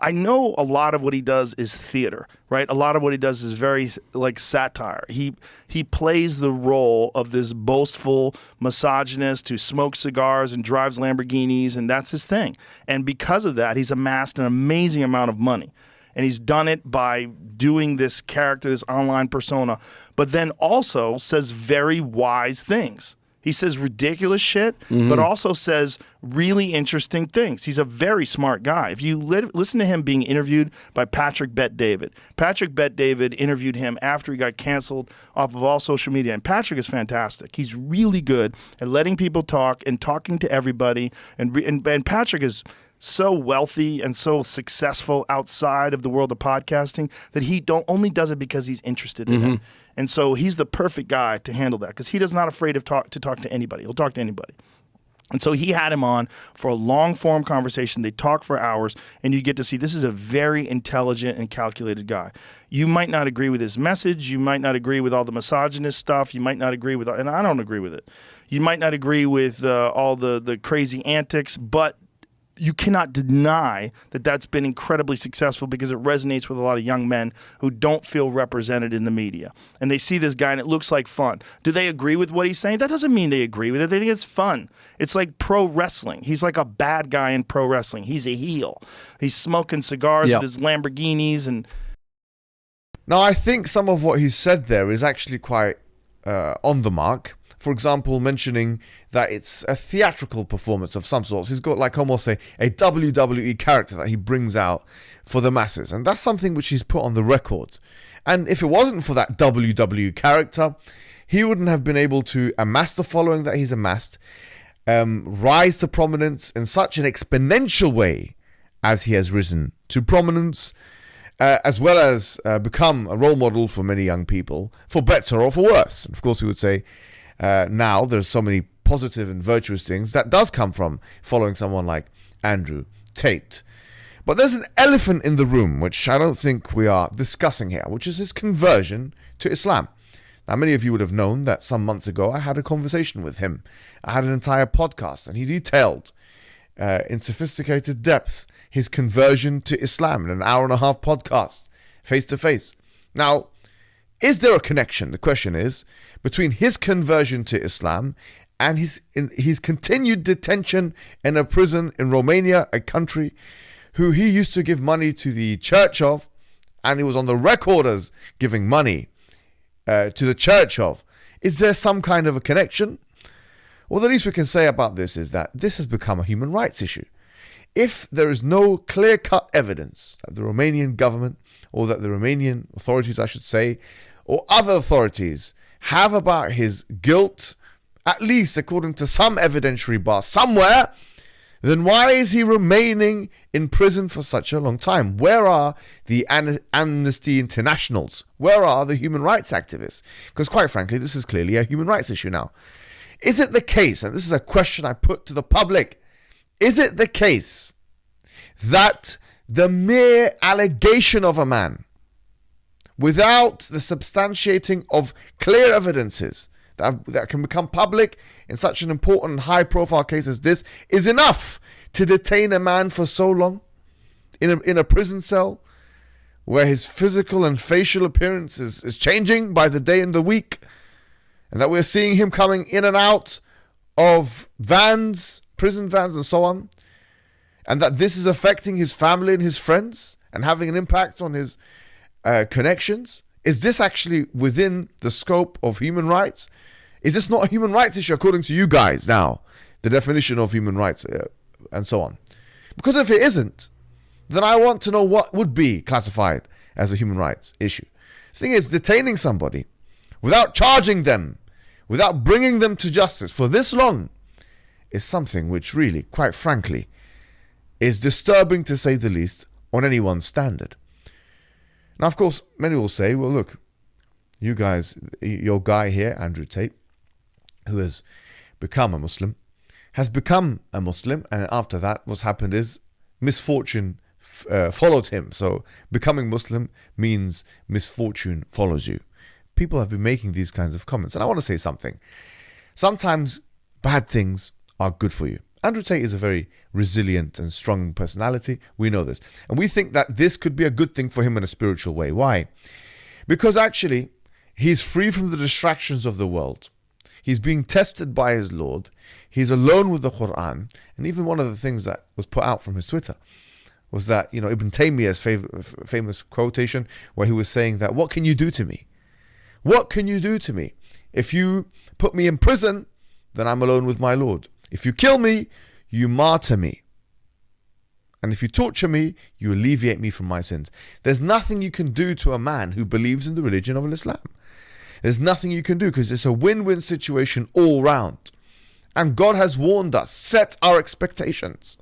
I know a lot of what he does is theater, right? A lot of what he does is very like satire. He plays the role of this boastful misogynist who smokes cigars and drives Lamborghinis, and that's his thing. And because of that, he's amassed an amazing amount of money. And he's done it by doing this character, this online persona, but then also says very wise things. He says ridiculous shit, but also says really interesting things. He's a very smart guy. If you listen to him being interviewed by Patrick Bet-David, Patrick Bet-David interviewed him after he got canceled off of all social media. And Patrick is fantastic. He's really good at letting people talk and talking to everybody. And Patrick is so wealthy and so successful outside of the world of podcasting that he only does it because he's interested in it. And so he's the perfect guy to handle that because he is not afraid of to talk to anybody. He'll talk to anybody. And so he had him on for a long-form conversation. They talk for hours, and you get to see this is a very intelligent and calculated guy. You might not agree with his message. You might not agree with all the misogynist stuff. You might not agree with, and I don't agree with it. You might not agree with all the crazy antics, but you cannot deny that that's been incredibly successful because it resonates with a lot of young men who don't feel represented in the media. And they see this guy and it looks like fun. Do they agree with what he's saying? That doesn't mean they agree with it. They think it's fun. It's like pro wrestling. He's like a bad guy in pro wrestling. He's a heel. He's smoking cigars with his Lamborghinis. And now, I think some of what he's said there is actually quite on the mark. For example, mentioning that it's a theatrical performance of some sorts. He's got like almost a WWE character that he brings out for the masses. And that's something which he's put on the record. And if it wasn't for that WWE character, he wouldn't have been able to amass the following that he's amassed, rise to prominence in such an exponential way as he has risen to prominence, as well as become a role model for many young people, for better or for worse. And of course, we would say, now there's so many positive and virtuous things that does come from following someone like Andrew Tate. But there's an elephant in the room which I don't think we are discussing here, which is his conversion to Islam. Now, many of you would have known that some months ago I had a conversation with him. I had an entire podcast and he detailed in sophisticated depth his conversion to Islam in an hour-and-a-half podcast, face-to-face. Now, is there a connection, the question is, between his conversion to Islam and his continued detention in a prison in Romania, a country who he used to give money to the church of, and he was on the record as giving money to the church of? Is there some kind of a connection? Well, the least we can say about this is that this has become a human rights issue. If there is no clear-cut evidence that the Romanian government, or that the Romanian authorities, I should say, or other authorities have about his guilt, at least according to some evidentiary bar somewhere, then why is he remaining in prison for such a long time? Where are the Amnesty Internationals? Where are the human rights activists? Because quite frankly, this is clearly a human rights issue now. Is it the case, and this is a question I put to the public, is it the case that the mere allegation of a man, without the substantiating of clear evidences that can become public in such an important high-profile case as this, is enough to detain a man for so long in a prison cell where his physical and facial appearance is changing by the day and the week, and that we're seeing him coming in and out of vans, prison vans and so on, and that this is affecting his family and his friends and having an impact on his connections? Is this actually within the scope of human rights? Is this not a human rights issue according to you guys now, the definition of human rights and so on? Because if it isn't, then I want to know what would be classified as a human rights issue. The thing is, detaining somebody without charging them, without bringing them to justice for this long, is something which really, quite frankly, is disturbing to say the least on anyone's standard. Now, of course, many will say, well, look, you guys, your guy here, Andrew Tate, who has become a Muslim, has become a Muslim, and after that, what's happened is misfortune followed him. So becoming Muslim means misfortune follows you. People have been making these kinds of comments, and I want to say something. Sometimes bad things are good for you. Andrew Tate is a very resilient and strong personality. We know this. And we think that this could be a good thing for him in a spiritual way. Why? Because actually, he's free from the distractions of the world. He's being tested by his Lord. He's alone with the Quran. And even one of the things that was put out from his Twitter was that, Ibn Taymiyyah's famous quotation where he was saying that, what can you do to me? What can you do to me? If you put me in prison, then I'm alone with my Lord. If you kill me, you martyr me. And if you torture me, you alleviate me from my sins. There's nothing you can do to a man who believes in the religion of Islam. There's nothing you can do because it's a win-win situation all round. And God has warned us, set our expectations.